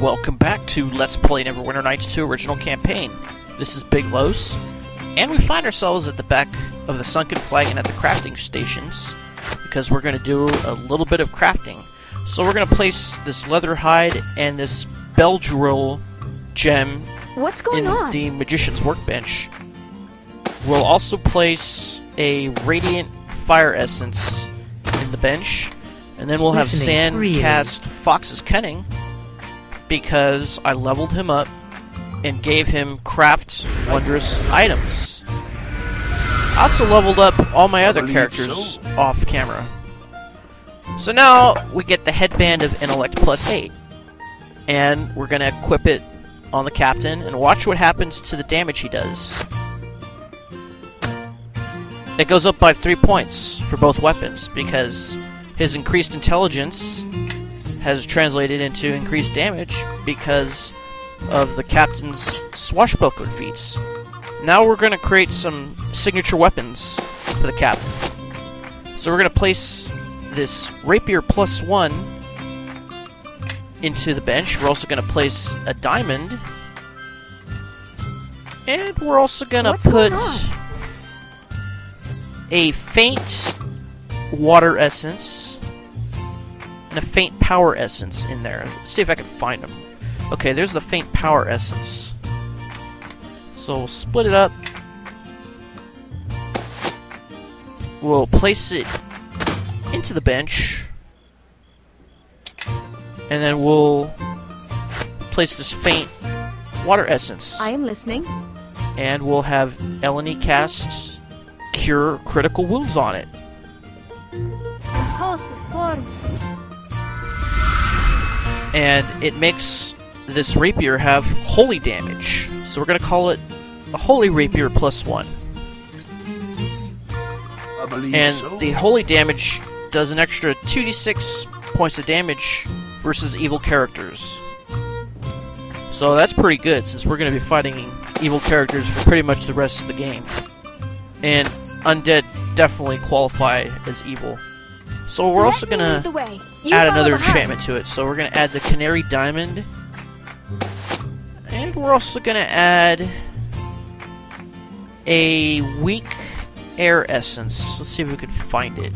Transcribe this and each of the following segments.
Welcome back to Let's Play Neverwinter Nights 2 Original Campaign. This is Big Los, and we find ourselves at the back of the Sunken Flagon at the crafting stations, because we're going to do a little bit of crafting. So we're going to place this leather hide and this Beldrill gem in the Magician's Workbench. We'll also place a Radiant Fire Essence in the bench, and then we'll have Sand cast Fox's Cunning, because I leveled him up and gave him craft wondrous items. I also leveled up all my other characters off camera. So now we get the Headband of Intellect +8. And we're going to equip it on the captain and watch what happens to the damage he does. It goes up by 3 points for both weapons because his increased intelligence has translated into increased damage because of the captain's swashbuckler feats. Now we're going to create some signature weapons for the captain. So we're going to place this rapier +1 into the bench. We're also going to place a diamond. And we're also going to put a faint water essence and a faint power essence in there. Let's see if I can find them. Okay, there's the faint power essence. So we'll split it up. We'll place it into the bench. And then we'll place this faint water essence. I am listening. And we'll have Eleni cast Cure Critical Wounds on it. And it makes this rapier have holy damage. So we're going to call it a Holy Rapier +1. And the holy damage does an extra 2d6 points of damage versus evil characters. So that's pretty good, since we're going to be fighting evil characters for pretty much the rest of the game. And undead definitely qualify as evil. So we're also going to add another enchantment to it. So we're going to add the Canary Diamond. And we're also going to add a weak air essence. Let's see if we can find it.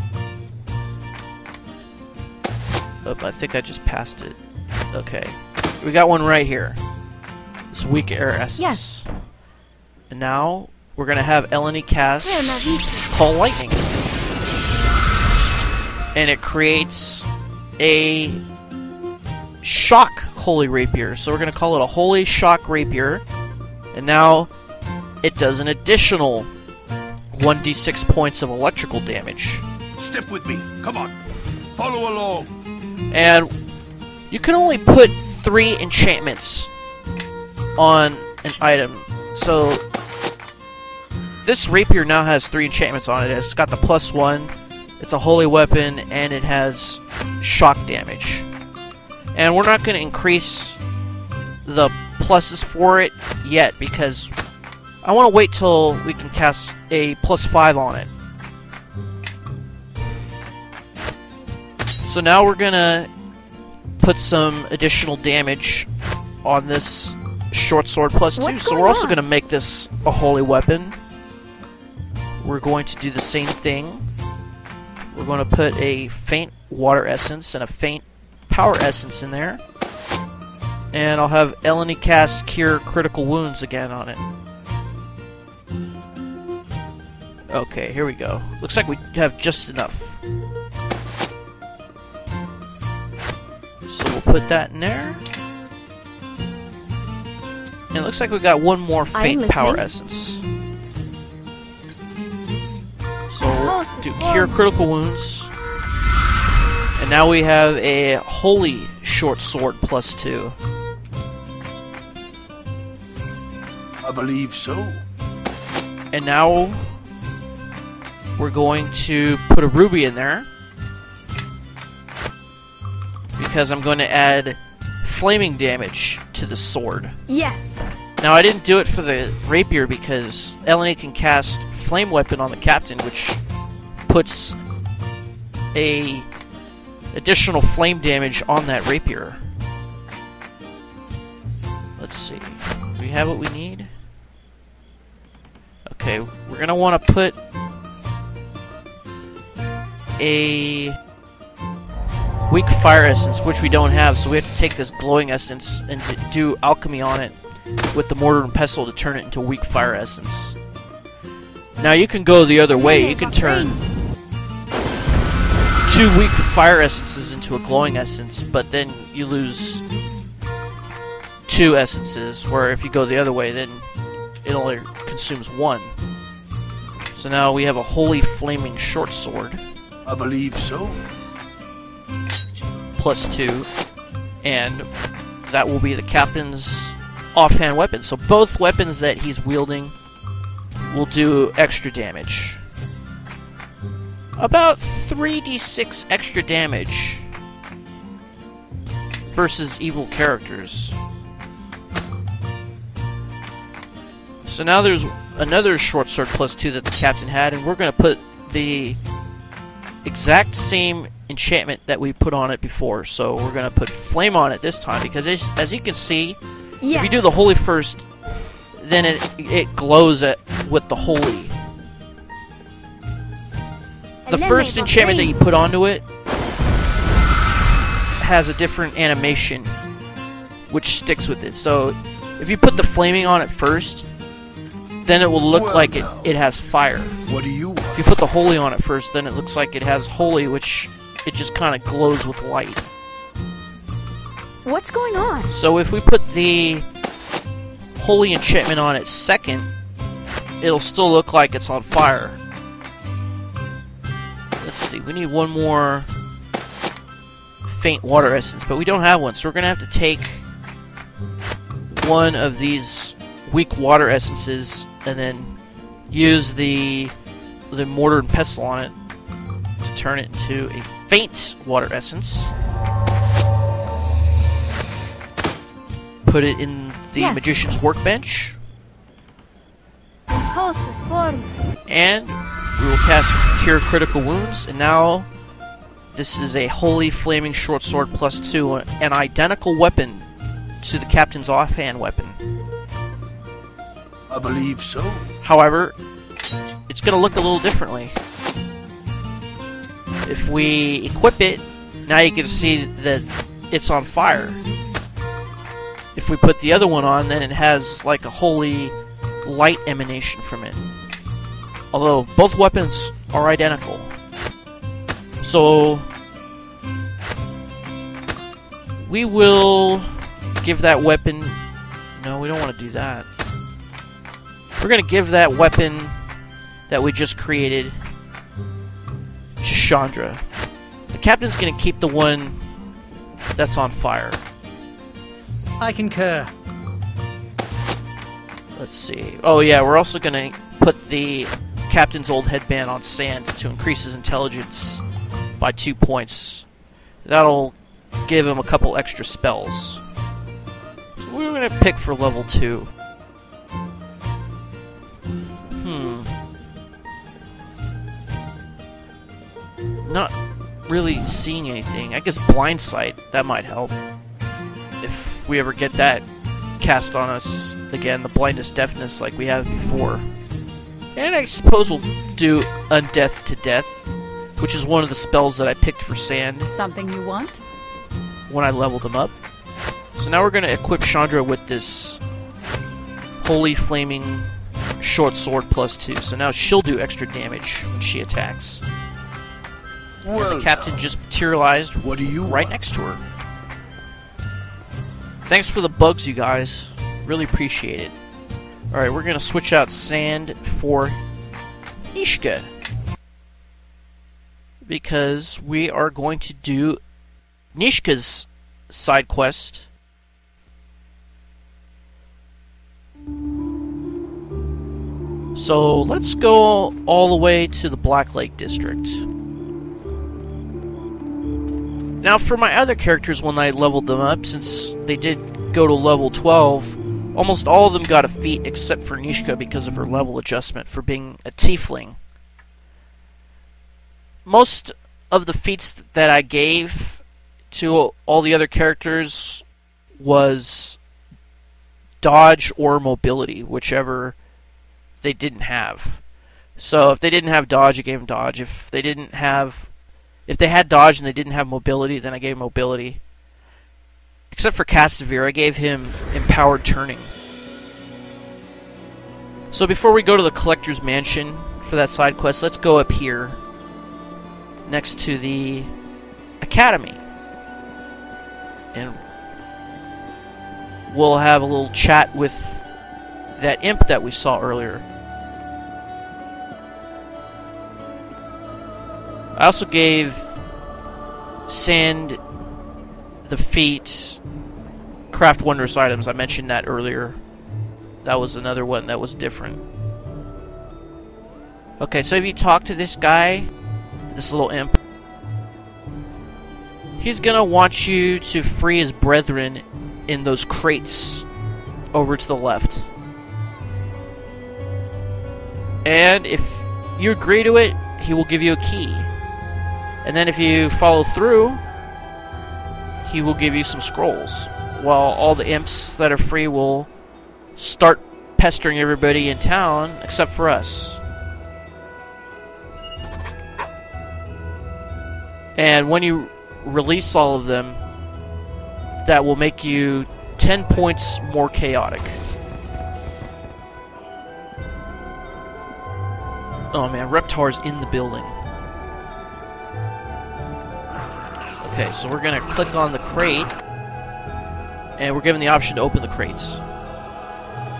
Oh, I think I just passed it. Okay. We got one right here. This weak air essence. Yes. And now we're going to have Eleni cast Call Lightning. And it creates a Shock Holy Rapier. So we're going to call it a Holy Shock Rapier. And now it does an additional 1d6 points of electrical damage. Step with me. Come on. Follow along. And you can only put 3 enchantments on an item. So this rapier now has 3 enchantments on it. It's got the +1, it's a holy weapon, and it has shock damage. And we're not going to increase the pluses for it yet, because I want to wait till we can cast a +5 on it. So now we're going to put some additional damage on this short sword +2. So we're also going to make this a holy weapon. We're going to do the same thing. We're going to put a faint water essence and a faint power essence in there. And I'll have Eleni cast Cure Critical Wounds again on it. Okay, here we go. Looks like we have just enough. So we'll put that in there. And it looks like we got one more faint power essence. So we'll do Cure Critical Wounds. And now we have a Holy Short Sword +2. I believe so. And now we're going to put a ruby in there, because I'm going to add flaming damage to the sword. Yes. Now I didn't do it for the rapier because Eleni can cast Flame Weapon on the captain, which puts a additional flame damage on that rapier. let's see. Do we have what we need? Okay, we're gonna want to put a weak fire essence, which we don't have, so we have to take this glowing essence and to do alchemy on it with the mortar and pestle to turn it into weak fire essence. Now you can go the other way. You can turn 2 weak fire essences into a glowing essence, but then you lose 2 essences, where if you go the other way, then it only consumes 1. So now we have a holy flaming short sword. I believe so. +2, and that will be the captain's offhand weapon. So both weapons that he's wielding will do extra damage. About 3d6 extra damage versus evil characters. So now there's another short sword +2 that the captain had, and we're going to put the exact same enchantment that we put on it before. So we're going to put flame on it this time, because as you can see, if you do the holy first, then it glows with the holy. The first enchantment that you put onto it has a different animation which sticks with it. So if you put the flaming on it first, then it will look like it has fire. What do you want? If you put the holy on it first, then it looks like it has holy, which it just kind of glows with light. What's going on? So if we put the holy enchantment on it second, it'll still look like it's on fire. Let's see, we need one more faint water essence, but we don't have one, so we're going to have to take one of these weak water essences and then use the mortar and pestle on it to turn it into a faint water essence. Put it in the magician's workbench. And we will cast Cure Critical Wounds, and now this is a Holy Flaming Short Sword +2, an identical weapon to the captain's offhand weapon. I believe so. However, it's going to look a little differently. If we equip it, now you can see that it's on fire. If we put the other one on, then it has like a holy light emanation from it. Although both weapons are identical. So we will give that weapon... No, we don't want to do that. We're going to give that weapon that we just created to Chandra. The captain's going to keep the one that's on fire. I concur. Let's see. Oh yeah, we're also going to put the captain's old headband on sand to increase his intelligence by 2 points. That'll give him a couple extra spells. So we're going to pick for level 2. Not really seeing anything. I guess blind sight, that might help. If we ever get that cast on us again, the blindness deafness like we have before. And I suppose we'll do Undeath to Death, which is one of the spells that I picked for Sand. Something you want? When I leveled him up. So now we're going to equip Chandra with this Holy Flaming Short Sword +2. So now she'll do extra damage when she attacks. Well, the captain just materialized what do you right want? next to her. Thanks for the bugs, you guys. Really appreciate it. Alright, we're going to switch out Sand for Neeshka. Because we are going to do Neeshka's side quest. So let's go all the way to the Blacklake district. Now for my other characters, when I leveled them up, since they did go to level 12, almost all of them got a feat except for Neeshka because of her level adjustment for being a tiefling. Most of the feats that I gave to all the other characters was dodge or mobility, whichever they didn't have. So if they didn't have dodge, I gave them dodge. If they had dodge and they didn't have mobility, then I gave mobility. Except for Castamere, I gave him empowered turning. So before we go to the Collector's Mansion for that side quest, let's go up here next to the Academy. And we'll have a little chat with that imp that we saw earlier. I also gave Sand the Feet craft wondrous items. I mentioned that earlier. That was another one that was different. Okay, so if you talk to this guy, this little imp, he's gonna want you to free his brethren in those crates over to the left. And if you agree to it, he will give you a key. And then if you follow through, he will give you some scrolls, while all the imps that are free will start pestering everybody in town except for us. And when you release all of them, that will make you 10 points more chaotic. Oh man, Reptar's in the building. Okay, so we're gonna click on the crate, and we're given the option to open the crates.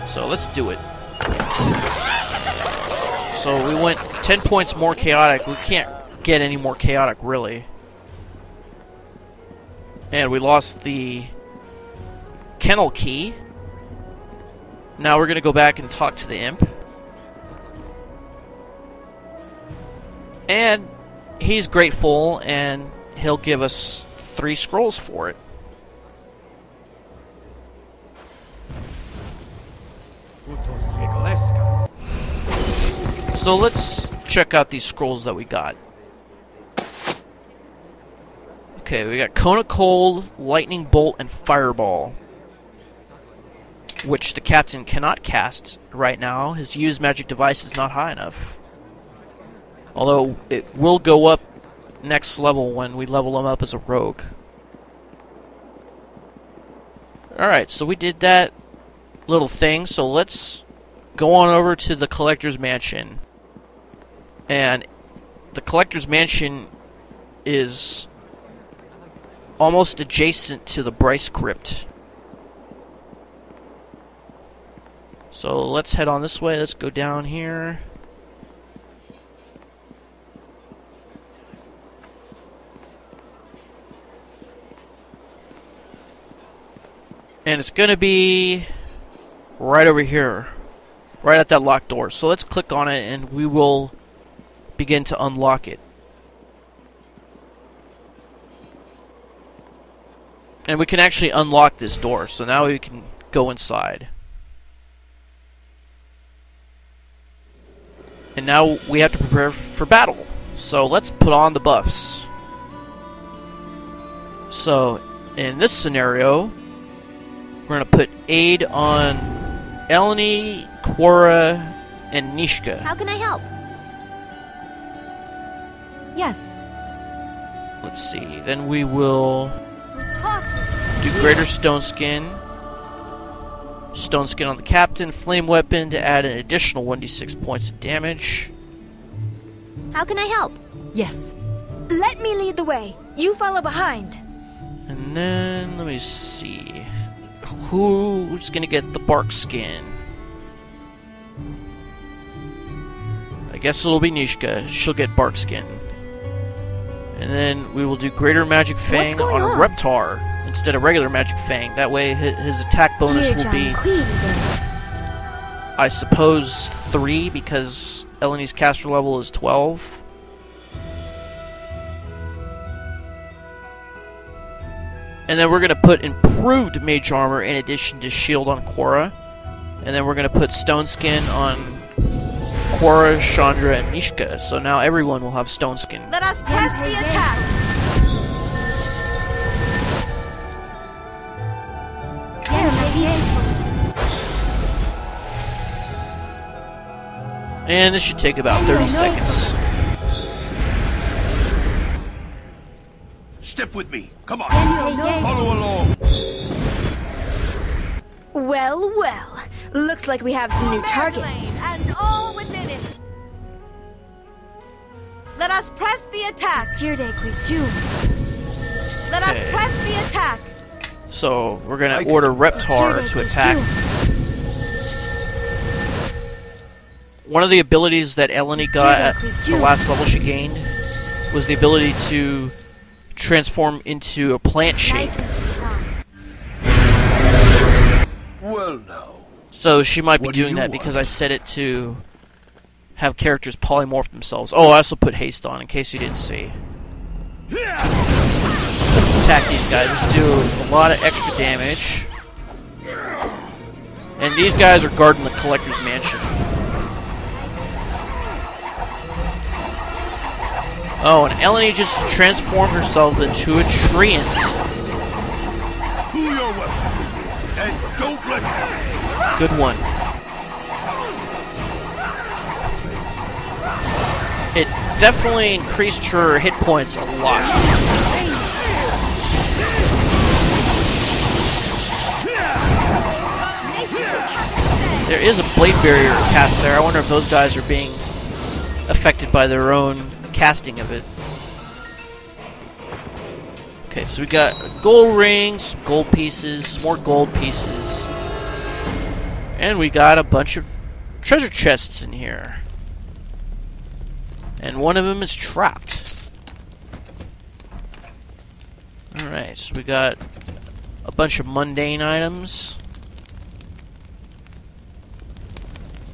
So let's do it. So we went 10 points more chaotic. We can't get any more chaotic, really. And we lost the kennel key. Now we're gonna go back and talk to the imp. And he's grateful, and he'll give us 3 scrolls for it. So let's check out these scrolls that we got. Okay, we got Cone of Cold, Lightning Bolt, and Fireball, which the captain cannot cast right now. His used magic device is not high enough. Although it will go up next level when we level him up as a rogue. Alright, so we did that little thing, so let's go on over to the Collector's Mansion. And the Collector's Mansion is almost adjacent to the Bryce Crypt. So let's head on this way. Let's go down here. And it's going to be right over here. Right at that locked door. So let's click on it and we will begin to unlock it. And we can actually unlock this door. So now we can go inside. And now we have to prepare for battle. So let's put on the buffs. So in this scenario, we're going to put aid on Eleni, Quora, and Neeshka. How can I help? Yes. Let's see. Then we will do Greater Stone Skin. Stone Skin on the Captain. Flame Weapon to add an additional 1d6 points of damage. How can I help? Yes. Let me lead the way. You follow behind. And then, let me see. Who's gonna get the bark skin? I guess it'll be Neeshka. She'll get bark skin. And then we will do Greater Magic Fang on a Reptar instead of regular Magic Fang. That way his attack bonus will be, I suppose, 3 because Eleni's caster level is 12. And then we're going to put improved mage armor in addition to shield on Quora. And then we're going to put stone skin on Quora, Chandra, and Mishka. So now everyone will have stone skin. Let us press the attack. And this should take about 30 seconds. Step with me. Come on. Hey. Follow along. Well, well. Looks like we have some new targets. And all within it. Let us press the attack. Let Let us press the attack. So we're gonna order Reptar to attack. One of the abilities that Eleni got at the last level she gained was the ability to transform into a plant shape. Well, now. So she might be What do doing you that because I want? set it to have characters polymorph themselves. Oh, I also put haste on in case you didn't see. Let's attack these guys. Let's do a lot of extra damage. And these guys are guarding the Collector's Mansion. Oh, and Eleni just transformed herself into a treant. To your weapons. And don't let go. Good one. It definitely increased her hit points a lot. There is a blade barrier cast there. I wonder if those guys are being affected by their own casting of it. Okay, so we got gold rings, gold pieces, more gold pieces. And we got a bunch of treasure chests in here. And one of them is trapped. Alright, so we got a bunch of mundane items.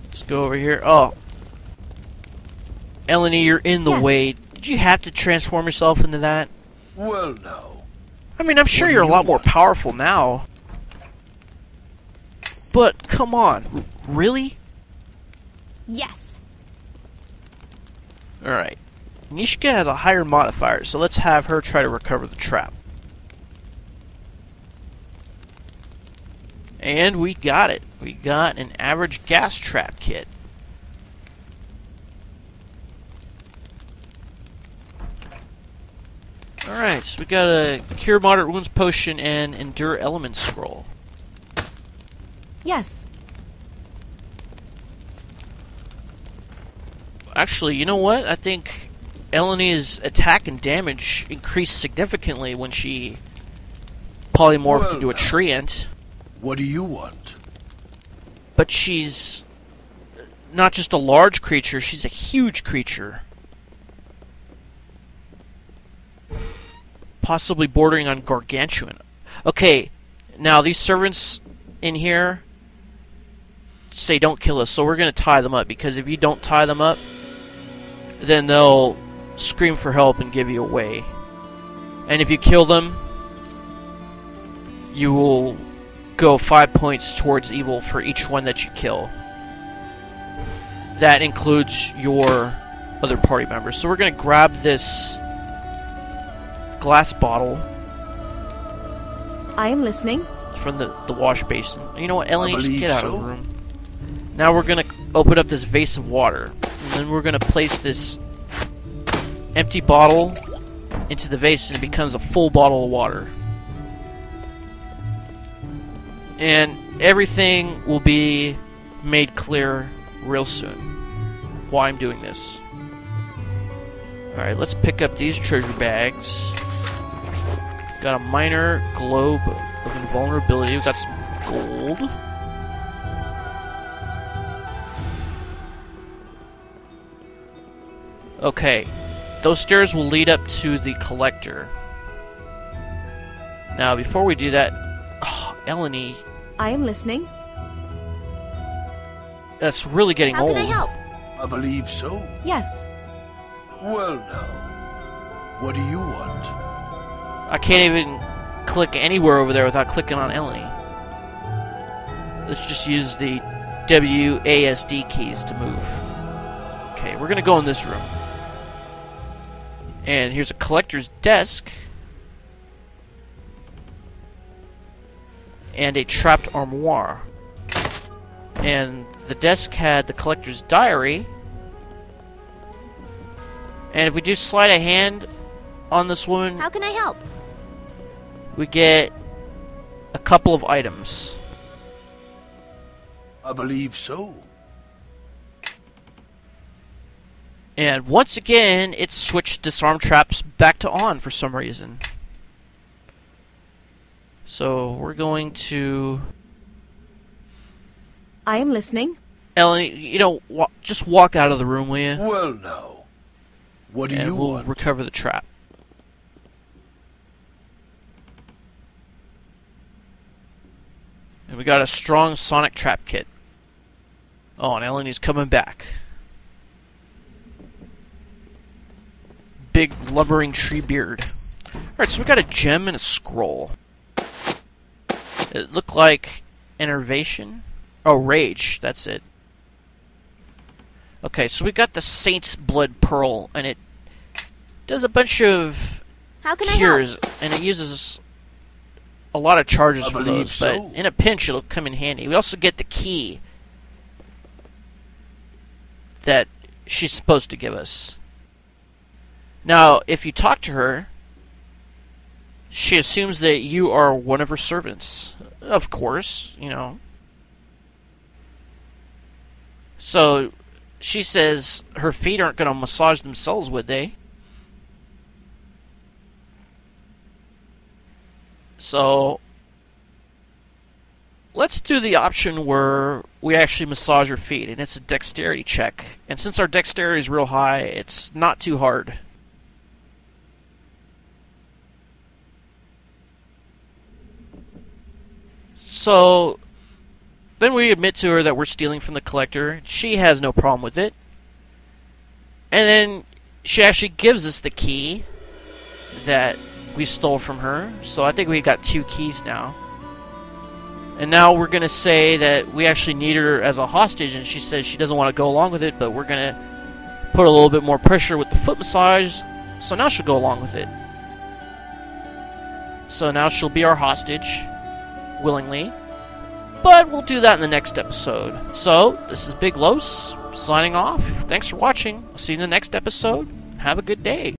Let's go over here. Oh. Eleni, you're in the way. Did you have to transform yourself into that? Well, now. I mean, I'm sure What do you're a you lot more want? powerful now. But, come on. Really? Yes. Alright. Neeshka has a higher modifier, so let's have her try to recover the trap. And we got it. We got an average gas trap kit. Alright, so we got a Cure Moderate Wounds Potion and Endure Elements Scroll. Yes. Actually, you know what? I think Eleni's attack and damage increased significantly when she polymorphed Well, into a now. treant. What do you want? But she's not just a large creature, she's a huge creature. Possibly bordering on gargantuan. Okay, now these servants in here say don't kill us, so we're going to tie them up, because if you don't tie them up, then they'll scream for help and give you away. And if you kill them, you will go 5 points towards evil for each one that you kill. That includes your other party members. So we're going to grab this glass bottle I am listening. from the wash basin. You know what, Eleni, just believe get out of so. the room. Now we're going to open up this vase of water. And then we're going to place this empty bottle into the vase, and it becomes a full bottle of water. And everything will be made clear real soon why I'm doing this. Alright, let's pick up these treasure bags. Got a minor globe of invulnerability. We've got some gold. Okay, those stairs will lead up to the collector. Now, before we do that, Eleni, I am listening. that's really getting How old. can I help? I believe so. Yes. Well, now. What do you want? I can't even click anywhere over there without clicking on Eleni. Let's just use the WASD keys to move. Okay, we're gonna go in this room. And here's a collector's desk. And a trapped armoire. And the desk had the collector's diary, And if we do sleight of hand on this woman, How can I help? we get a couple of items. I believe so. And once again, it switched disarm traps back to on for some reason. So we're going to... I am listening. Ellen, you know, just walk out of the room, will you? Well now, what do And you we'll want? recover the trap. And we got a strong sonic trap kit. Oh, and Elleny's coming back. Big lumbering tree beard. Alright, so we got a gem and a scroll. It looked like enervation. Oh, rage, that's it. Okay, so we got the Saint's Blood Pearl, and it does a bunch of How can I help? cures, and it uses a lot of charges I for believe those, so. but in a pinch it'll come in handy. We also get the key that she's supposed to give us. Now, if you talk to her, she assumes that you are one of her servants. Of course, you know. So, she says her feet aren't going to massage themselves, would they? So, let's do the option where we actually massage her feet, and it's a dexterity check. And since our dexterity is real high, it's not too hard. So, then we admit to her that we're stealing from the collector. She has no problem with it. And then she actually gives us the key that we stole from her. So I think we got 2 keys now. And now we're going to say that we actually need her as a hostage, and she says she doesn't want to go along with it, but we're going to put a little bit more pressure with the foot massage, so now she'll go along with it. So now she'll be our hostage, willingly. But we'll do that in the next episode. So, this is Big Los, signing off. Thanks for watching. I'll see you in the next episode. Have a good day.